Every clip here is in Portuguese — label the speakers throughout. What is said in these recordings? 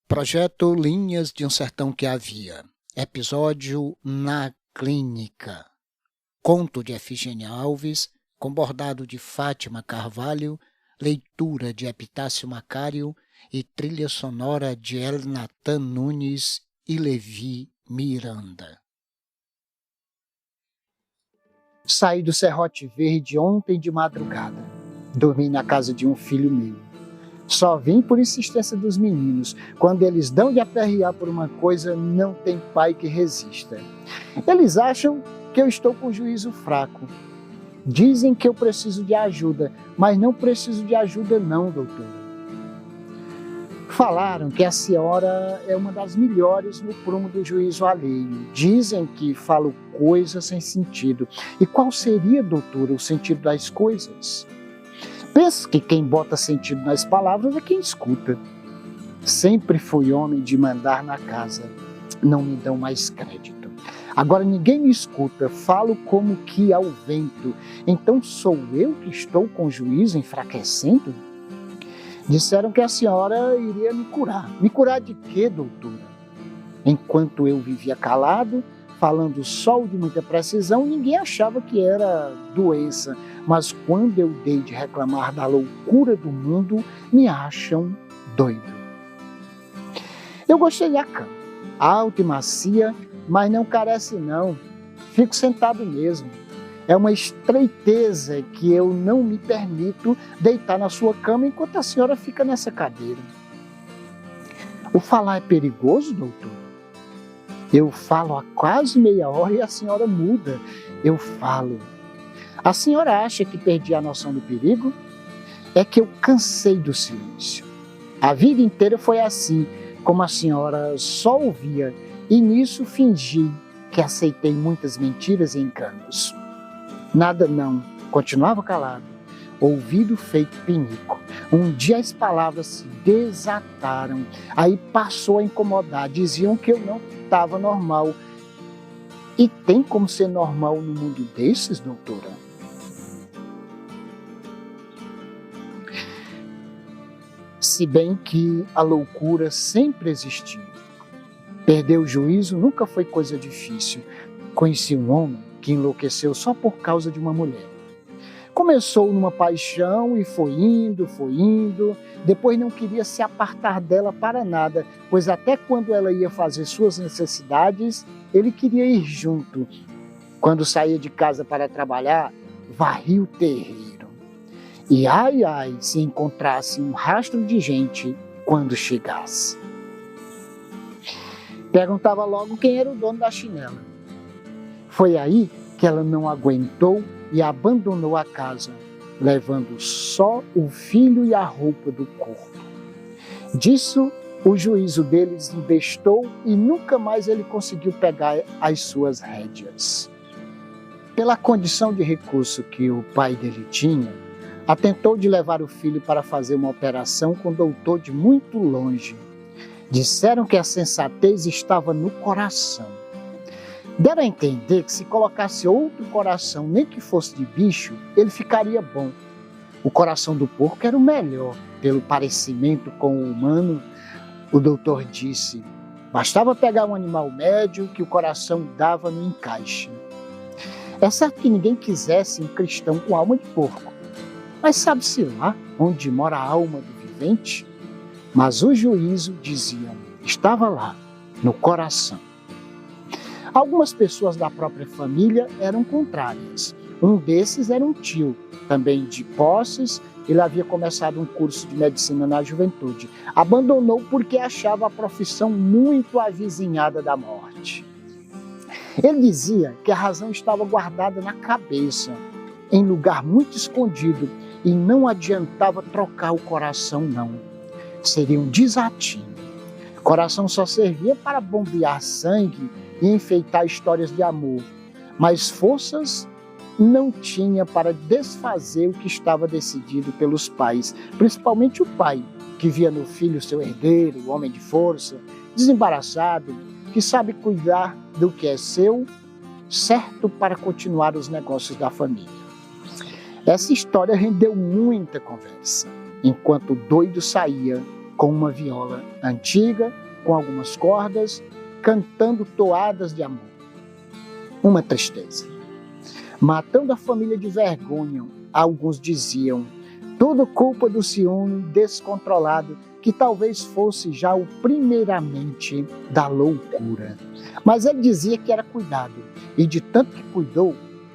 Speaker 1: Projeto Linhas de um Sertão que Havia. Episódio Na Clínica. Conto de Efigênia Alves, com bordado de Fátima Carvalho, leitura de Epitácio Macário e trilha sonora de Elnatan Nunes e Levi Miranda. Saí do Serrote Verde ontem de madrugada. Dormi na casa de um filho meu. Só vim por insistência dos meninos. Quando eles dão de aperrear por uma coisa, não tem pai que resista. Eles acham que eu estou com juízo fraco. Dizem que eu preciso de ajuda, mas não preciso de ajuda não, doutora. Falaram que a senhora é uma das melhores no prumo do juízo alheio. Dizem que falo coisas sem sentido. E qual seria, doutora, o sentido das coisas? Penso que quem bota sentido nas palavras é quem escuta. Sempre fui homem de mandar na casa. Não me dão mais crédito. Agora ninguém me escuta, falo como que ao vento. Então sou eu que estou com o juízo enfraquecendo? Disseram que a senhora iria me curar. Me curar de quê, doutora? Enquanto eu vivia calado, falando só de muita precisão, ninguém achava que era doença. Mas quando eu dei de reclamar da loucura do mundo, me acham doido. Eu gostei da cama, alta e macia, mas não carece não. Fico sentado mesmo. É uma estreiteza que eu não me permito deitar na sua cama enquanto a senhora fica nessa cadeira. O falar é perigoso, doutor? Eu falo há quase meia hora e a senhora muda. Eu falo. A senhora acha que perdi a noção do perigo? É que eu cansei do silêncio. A vida inteira foi assim, como a senhora só ouvia, e nisso fingi que aceitei muitas mentiras e enganos. Nada não, continuava calado, ouvido feito pinico. Um dia as palavras se desataram, aí passou a incomodar, diziam que eu não estava normal. E tem como ser normal no mundo desses, doutora? Se bem que a loucura sempre existiu. Perder o juízo nunca foi coisa difícil. Conheci um homem que enlouqueceu só por causa de uma mulher. Começou numa paixão e foi indo. Depois não queria se apartar dela para nada, pois até quando ela ia fazer suas necessidades, ele queria ir junto. Quando saía de casa para trabalhar, varria o terreiro. E ai, se encontrasse um rastro de gente quando chegasse. Perguntava logo quem era o dono da chinela. Foi aí que ela não aguentou e abandonou a casa, levando só o filho e a roupa do corpo. Disso, o juízo dele desembestou e nunca mais ele conseguiu pegar as suas rédeas. Pela condição de recurso que o pai dele tinha, atentou de levar o filho para fazer uma operação com o doutor de muito longe. Disseram que a sensatez estava no coração. Deram a entender que se colocasse outro coração, nem que fosse de bicho, ele ficaria bom. O coração do porco era o melhor. Pelo parecimento com o humano, o doutor disse, bastava pegar um animal médio que o coração dava no encaixe. É certo que ninguém quisesse um cristão com alma de porco. Mas sabe-se lá onde mora a alma do vivente? Mas o juízo, diziam, estava lá, no coração. Algumas pessoas da própria família eram contrárias. Um desses era um tio, também de posses. Ele havia começado um curso de medicina na juventude. Abandonou porque achava a profissão muito avizinhada da morte. Ele dizia que a razão estava guardada na cabeça, em lugar muito escondido, e não adiantava trocar o coração, não. Seria um desatino. O coração só servia para bombear sangue e enfeitar histórias de amor, mas forças não tinha para desfazer o que estava decidido pelos pais, principalmente o pai, que via no filho seu herdeiro, o homem de força, desembaraçado, que sabe cuidar do que é seu, certo para continuar os negócios da família. Essa história rendeu muita conversa. Enquanto o doido saía, com uma viola antiga, com algumas cordas, cantando toadas de amor. Uma tristeza. Matando a família de vergonha, alguns diziam, tudo culpa do ciúme descontrolado, que talvez fosse já o primeiramente da loucura. Mas ele dizia que era cuidado, e de tanto que cuidou,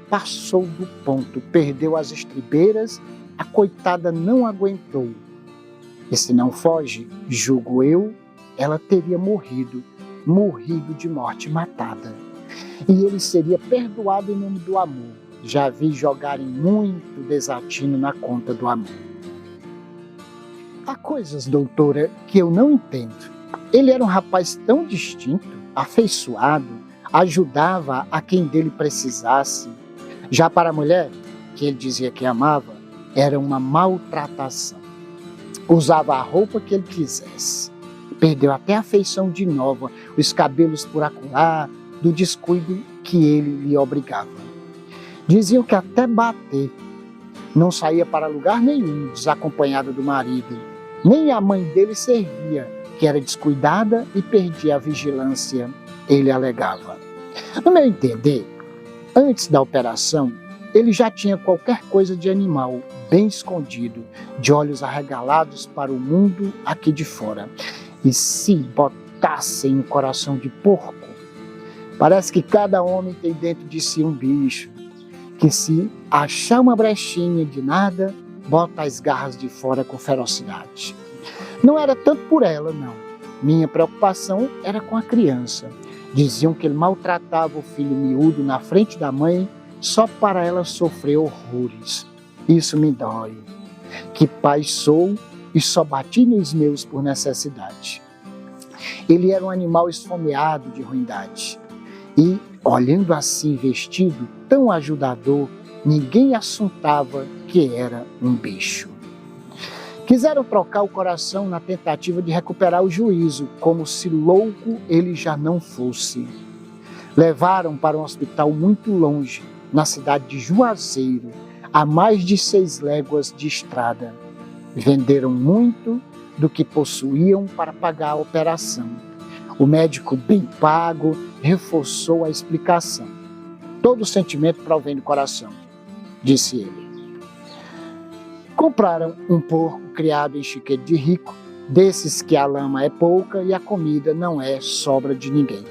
Speaker 1: passou do ponto, perdeu as estribeiras, a coitada não aguentou. E se não foge, julgo eu, ela teria morrido de morte matada. E ele seria perdoado em nome do amor. Já vi jogarem muito desatino na conta do amor. Há coisas, doutora, que eu não entendo. Ele era um rapaz tão distinto, afeiçoado, ajudava a quem dele precisasse. Já para a mulher, que ele dizia que amava, era uma maltratação. Usava a roupa que ele quisesse. Perdeu até a feição de nova, os cabelos por acolá, do descuido que ele lhe obrigava. Diziam que até bater não saía para lugar nenhum desacompanhada do marido. Nem a mãe dele servia, que era descuidada e perdia a vigilância, ele alegava. No meu entender, antes da operação, ele já tinha qualquer coisa de animal, bem escondido, de olhos arregalados para o mundo aqui de fora. E se botassem um coração de porco, parece que cada homem tem dentro de si um bicho, que se achar uma brechinha de nada, bota as garras de fora com ferocidade. Não era tanto por ela, não. Minha preocupação era com a criança. Diziam que ele maltratava o filho miúdo na frente da mãe só para ela sofrer horrores. Isso me dói. Que pai sou e só bati nos meus por necessidade. Ele era um animal esfomeado de ruindade. E, olhando assim vestido, tão ajudador, ninguém assuntava que era um bicho. Quiseram trocar o coração na tentativa de recuperar o juízo, como se louco ele já não fosse. Levaram para um hospital muito longe, na cidade de Juazeiro, a mais de 6 léguas de estrada. Venderam muito do que possuíam para pagar a operação. O médico, bem pago, reforçou a explicação. Todo o sentimento para o bem do coração, disse ele. Compraram um porco criado em chiqueiro de rico, desses que a lama é pouca e a comida não é sobra de ninguém.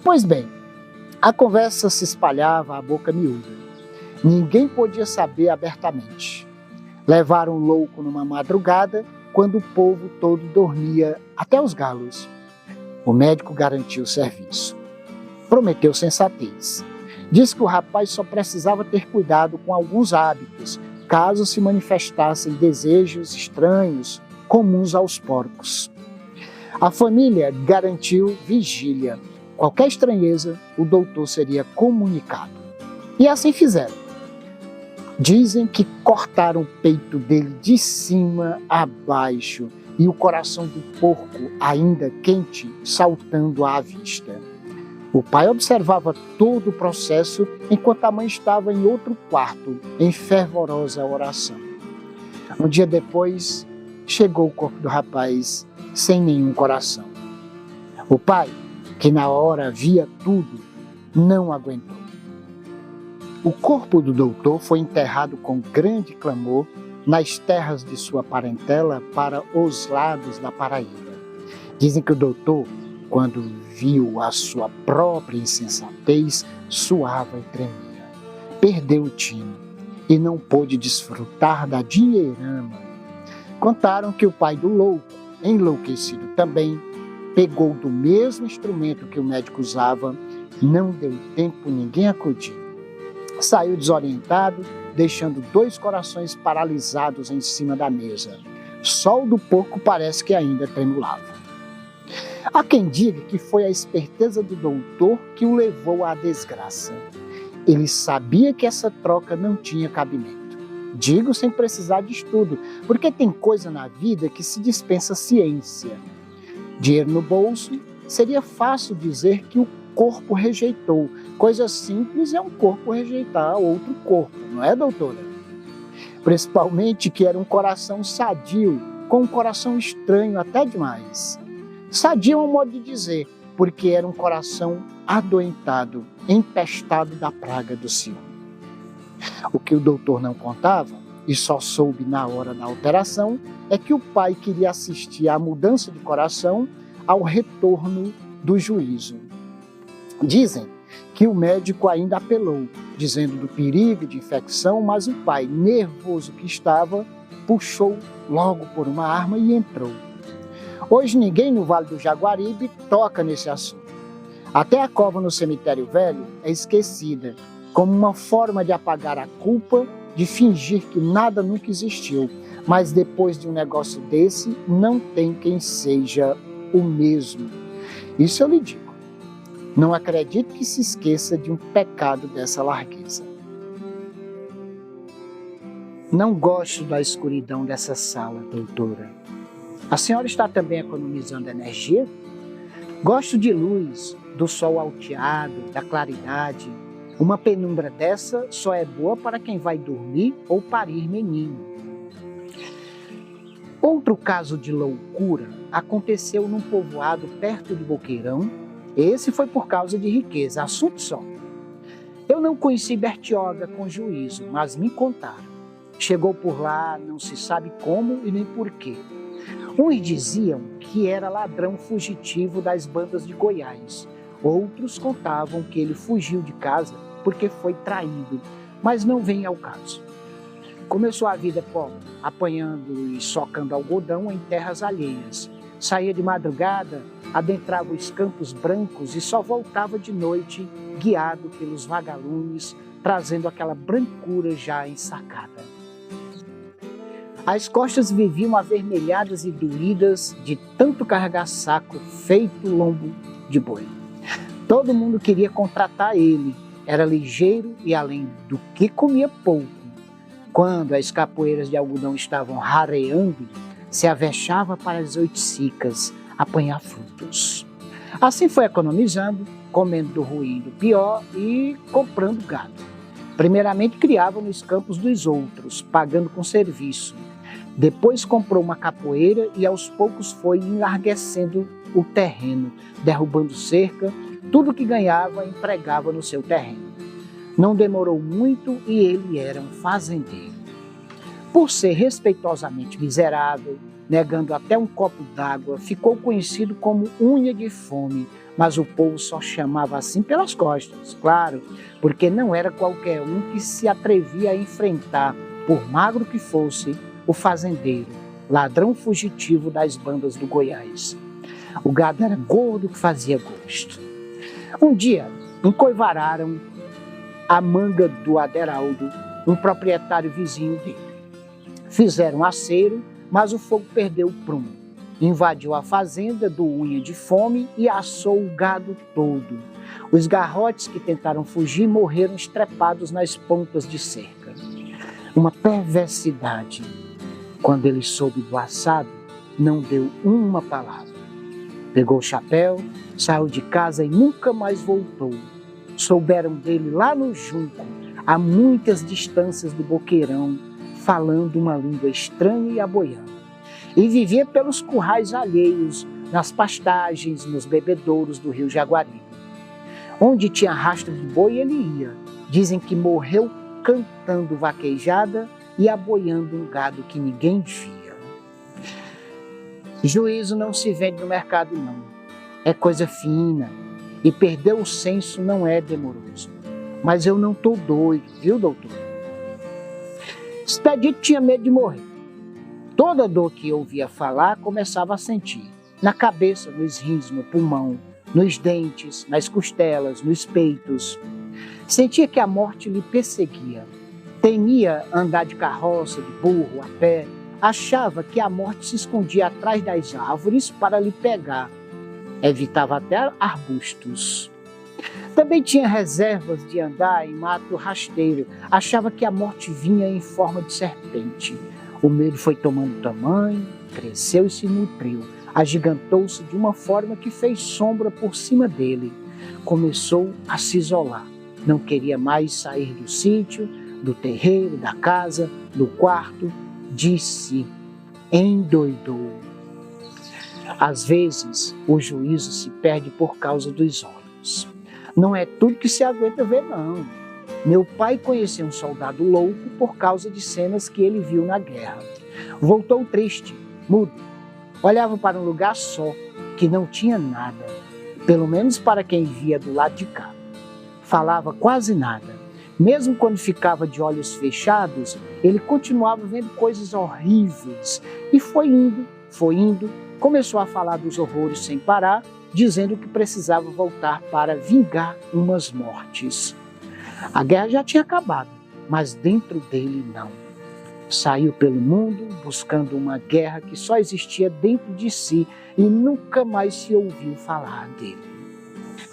Speaker 1: Pois bem, a conversa se espalhava à boca miúda. Ninguém podia saber abertamente. Levaram o louco numa madrugada, quando o povo todo dormia, até os galos. O médico garantiu o serviço. Prometeu sensatez. Disse que o rapaz só precisava ter cuidado com alguns hábitos, caso se manifestassem desejos estranhos, comuns aos porcos. A família garantiu vigília. Qualquer estranheza, o doutor seria comunicado. E assim fizeram. Dizem que cortaram o peito dele de cima a baixo e o coração do porco, ainda quente, saltando à vista. O pai observava todo o processo enquanto a mãe estava em outro quarto, em fervorosa oração. Um dia depois, chegou o corpo do rapaz sem nenhum coração. O pai, que na hora via tudo, não aguentou. O corpo do doutor foi enterrado com grande clamor nas terras de sua parentela para os lados da Paraíba. Dizem que o doutor, quando viu a sua própria insensatez, suava e tremia. Perdeu o tino e não pôde desfrutar da dinheirama. Contaram que o pai do louco, enlouquecido também, pegou do mesmo instrumento que o médico usava, não deu tempo ninguém acudir. Saiu desorientado, deixando 2 corações paralisados em cima da mesa. Só o do porco parece que ainda tremulava. Há quem diga que foi a esperteza do doutor que o levou à desgraça. Ele sabia que essa troca não tinha cabimento. Digo sem precisar de estudo, porque tem coisa na vida que se dispensa ciência. Dinheiro no bolso, seria fácil dizer que o corpo rejeitou. Coisa simples é um corpo rejeitar outro corpo, não é, doutora? Principalmente que era um coração sadio com um coração estranho até demais. Sadio é um modo de dizer, porque era um coração adoentado, empestado da praga do ciúme. O que o doutor não contava, e só soube na hora da alteração, é que o pai queria assistir à mudança de coração, ao retorno do juízo. Dizem que o médico ainda apelou, dizendo do perigo de infecção, mas o pai, nervoso que estava, puxou logo por uma arma e entrou. Hoje ninguém no Vale do Jaguaribe toca nesse assunto. Até a cova no cemitério velho é esquecida, como uma forma de apagar a culpa, de fingir que nada nunca existiu. Mas depois de um negócio desse, não tem quem seja o mesmo. Isso eu lhe digo. Não acredito que se esqueça de um pecado dessa largueza. Não gosto da escuridão dessa sala, doutora. A senhora está também economizando energia? Gosto de luz, do sol alteado, da claridade. Uma penumbra dessa só é boa para quem vai dormir ou parir menino. Outro caso de loucura aconteceu num povoado perto de Boqueirão. Esse foi por causa de riqueza, assunto só. Eu não conheci Bertioga com juízo, mas me contaram. Chegou por lá, não se sabe como e nem porquê. Uns diziam que era ladrão fugitivo das bandas de Goiás. Outros contavam que ele fugiu de casa porque foi traído, mas não vem ao caso. Começou a vida pobre, apanhando e socando algodão em terras alheias. Saía de madrugada, adentrava os campos brancos e só voltava de noite, guiado pelos vagalumes, trazendo aquela brancura já ensacada. As costas viviam avermelhadas e doídas de tanto carregar saco feito lombo de boi. Todo mundo queria contratar ele, era ligeiro e além do que comia pouco. Quando as capoeiras de algodão estavam rareando, se avexava para as oiticicas apanhar frutos. Assim foi economizando, comendo do ruim e do pior e comprando gado. Primeiramente criava nos campos dos outros, pagando com serviço. Depois comprou uma capoeira e aos poucos foi enlarguecendo o terreno, derrubando cerca, tudo que ganhava empregava no seu terreno. Não demorou muito e ele era um fazendeiro. Por ser respeitosamente miserável, negando até um copo d'água, ficou conhecido como unha de fome, mas o povo só chamava assim pelas costas, claro, porque não era qualquer um que se atrevia a enfrentar, por magro que fosse, o fazendeiro, ladrão fugitivo das bandas do Goiás. O gado era gordo que fazia gosto. Um dia, encoivararam a manga do Aderaldo, um proprietário vizinho dele. Fizeram aceiro, mas o fogo perdeu o prumo. Invadiu a fazenda do unha de fome e assou o gado todo. Os garrotes que tentaram fugir morreram estrepados nas pontas de cerca. Uma perversidade. Quando ele soube do assado, não deu uma palavra. Pegou o chapéu, saiu de casa e nunca mais voltou. Souberam dele lá no Junco, a muitas distâncias do Boqueirão, falando uma língua estranha e aboiando. E vivia pelos currais alheios, nas pastagens, nos bebedouros do rio Jaguaribe. Onde tinha rastro de boi, ele ia. Dizem que morreu cantando vaquejada e aboiando um gado que ninguém via. Juízo não se vende no mercado, não. É coisa fina. E perder o senso não é demoroso. Mas eu não estou doido, viu, doutor? Expedito tinha medo de morrer. Toda dor que eu ouvia falar, começava a sentir. Na cabeça, nos rins, no pulmão, nos dentes, nas costelas, nos peitos. Sentia que a morte lhe perseguia. Temia andar de carroça, de burro, a pé. Achava que a morte se escondia atrás das árvores para lhe pegar. Evitava até arbustos. Também tinha reservas de andar em mato rasteiro. Achava que a morte vinha em forma de serpente. O medo foi tomando tamanho, cresceu e se nutriu. Agigantou-se de uma forma que fez sombra por cima dele. Começou a se isolar. Não queria mais sair do sítio, do terreiro, da casa, do quarto, de si. endoidou. Às vezes, o juízo se perde por causa dos olhos. Não é tudo que se aguenta ver, não. Meu pai conhecia um soldado louco por causa de cenas que ele viu na guerra. Voltou triste, mudo. Olhava para um lugar só, que não tinha nada, pelo menos para quem via do lado de cá. Falava quase nada. Mesmo quando ficava de olhos fechados, ele continuava vendo coisas horríveis. E foi indo, começou a falar dos horrores sem parar, dizendo que precisava voltar para vingar umas mortes. A guerra já tinha acabado, mas dentro dele não. Saiu pelo mundo buscando uma guerra que só existia dentro de si e nunca mais se ouviu falar dele.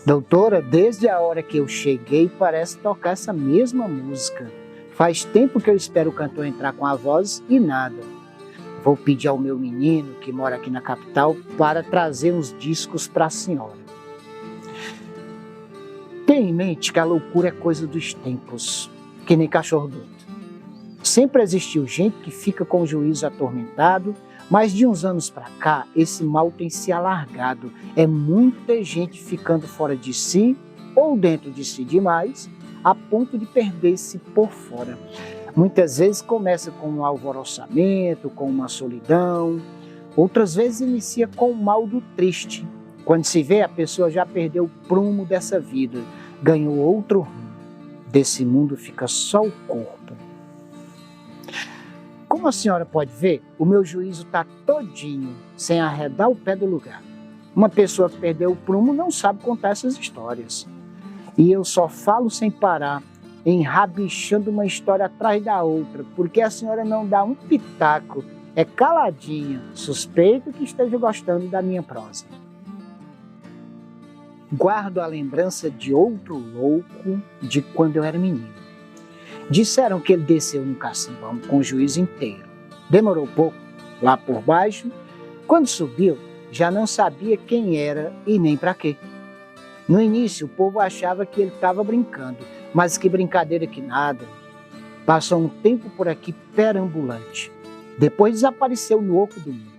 Speaker 1: Doutora, desde a hora que eu cheguei, parece tocar essa mesma música. Faz tempo que eu espero o cantor entrar com a voz e nada. Vou pedir ao meu menino, que mora aqui na capital, para trazer uns discos para a senhora. Tenha em mente que a loucura é coisa dos tempos, que nem cachorro doido. Sempre existiu gente que fica com o juízo atormentado, mas de uns anos para cá, esse mal tem se alargado. É muita gente ficando fora de si ou dentro de si demais, a ponto de perder-se por fora. Muitas vezes começa com um alvoroçamento, com uma solidão. Outras vezes inicia com o mal do triste. Quando se vê, a pessoa já perdeu o prumo dessa vida, ganhou outro rumo. Desse mundo fica só o corpo. Como a senhora pode ver, o meu juízo está todinho, sem arredar o pé do lugar. Uma pessoa que perdeu o prumo não sabe contar essas histórias. E eu só falo sem parar, enrabichando uma história atrás da outra, porque a senhora não dá um pitaco, é caladinha. Suspeito que esteja gostando da minha prosa. Guardo a lembrança de outro louco de quando eu era menino. Disseram que ele desceu no cacimbão com o juízo inteiro. Demorou pouco, lá por baixo. Quando subiu, já não sabia quem era e nem para quê. No início, o povo achava que ele estava brincando, mas que brincadeira que nada. Passou um tempo por aqui perambulante. Depois desapareceu no oco do mundo.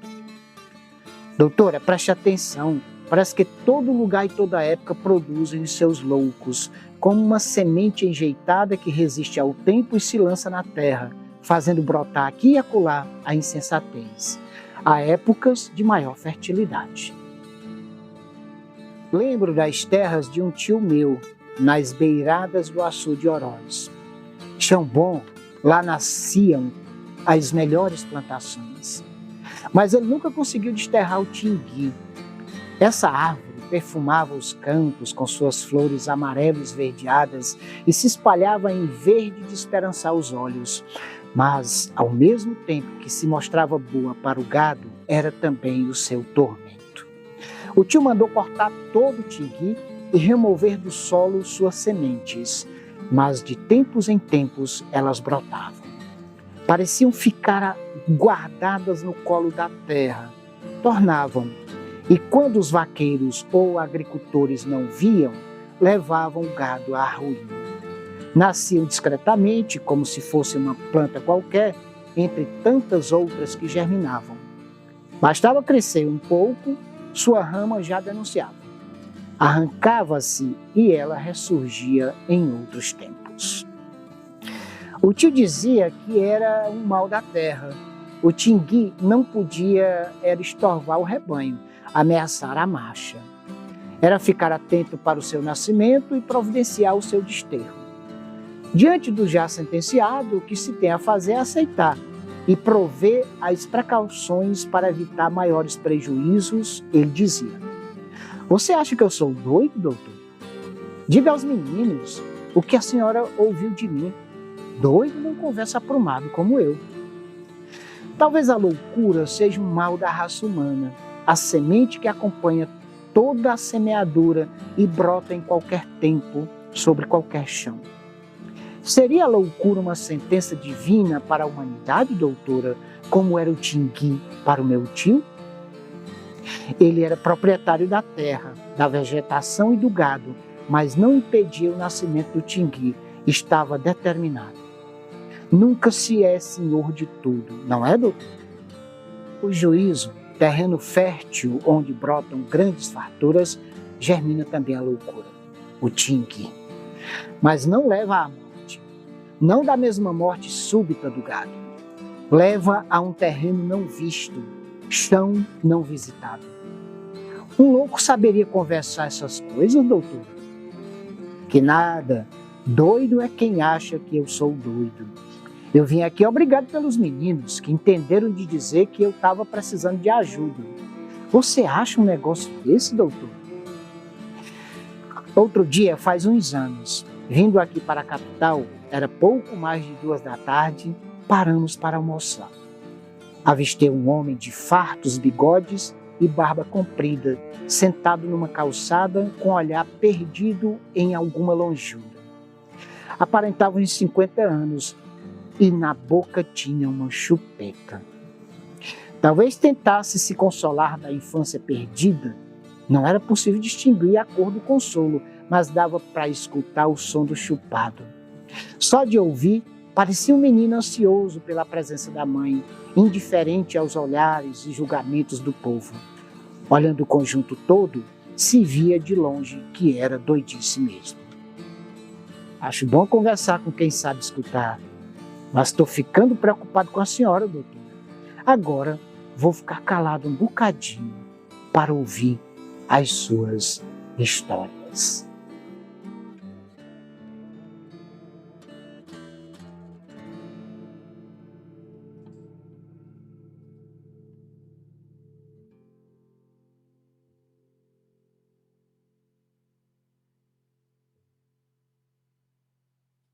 Speaker 1: Doutora, preste atenção. Parece que todo lugar e toda época produzem os seus loucos, como uma semente enjeitada que resiste ao tempo e se lança na terra, fazendo brotar aqui e acolá a insensatez. Há épocas de maior fertilidade. Lembro das terras de um tio meu, nas beiradas do Açu de Oroz. Chão bom, lá nasciam as melhores plantações. Mas ele nunca conseguiu desterrar o tingui. Essa árvore perfumava os campos com suas flores amarelas esverdeadas e se espalhava em verde de esperançar os olhos. Mas, ao mesmo tempo que se mostrava boa para o gado, era também o seu tormento. O tio mandou cortar todo o tingui e remover do solo suas sementes, mas de tempos em tempos elas brotavam. Pareciam ficar guardadas no colo da terra, tornavam. E quando os vaqueiros ou agricultores não viam, levavam o gado à ruína. Nasciam discretamente, como se fosse uma planta qualquer, entre tantas outras que germinavam. Bastava crescer um pouco, sua rama já denunciava. Arrancava-se e ela ressurgia em outros tempos. O tio dizia que era um mal da terra. O tingui não podia estorvar o rebanho, ameaçar a marcha. Era ficar atento para o seu nascimento e providenciar o seu desterro. Diante do já sentenciado, o que se tem a fazer é aceitar e prover as precauções para evitar maiores prejuízos, ele dizia. Você acha que eu sou doido, doutor? Diga aos meninos o que a senhora ouviu de mim. Doido não conversa aprumado como eu. Talvez a loucura seja um mal da raça humana, a semente que acompanha toda a semeadura e brota em qualquer tempo, sobre qualquer chão. Seria a loucura uma sentença divina para a humanidade, doutora, como era o tingui para o meu tio? Ele era proprietário da terra, da vegetação e do gado, mas não impedia o nascimento do tingui, estava determinado. Nunca se é senhor de tudo, não é, doutor? O juízo, terreno fértil onde brotam grandes farturas, germina também a loucura, o tingue. Mas não leva à morte, não da mesma morte súbita do gado. Leva a um terreno não visto, chão não visitado. Um louco saberia conversar essas coisas, doutor? Que nada, doido é quem acha que eu sou doido. Eu vim aqui obrigado pelos meninos que entenderam de dizer que eu estava precisando de ajuda. Você acha um negócio desse, doutor? Outro dia, faz uns anos, vindo aqui para a capital, era pouco mais de 2 da tarde, paramos para almoçar. Avistei um homem de fartos bigodes e barba comprida, sentado numa calçada com o olhar perdido em alguma longura. Aparentava uns 50 anos e na boca tinha uma chupeta. Talvez tentasse se consolar da infância perdida. Não era possível distinguir a cor do consolo, mas dava para escutar o som do chupado. Só de ouvir, parecia um menino ansioso pela presença da mãe, indiferente aos olhares e julgamentos do povo. Olhando o conjunto todo, se via de longe que era doidice mesmo. Acho bom conversar com quem sabe escutar, mas estou ficando preocupado com a senhora, doutor. Agora vou ficar calado um bocadinho para ouvir as suas histórias.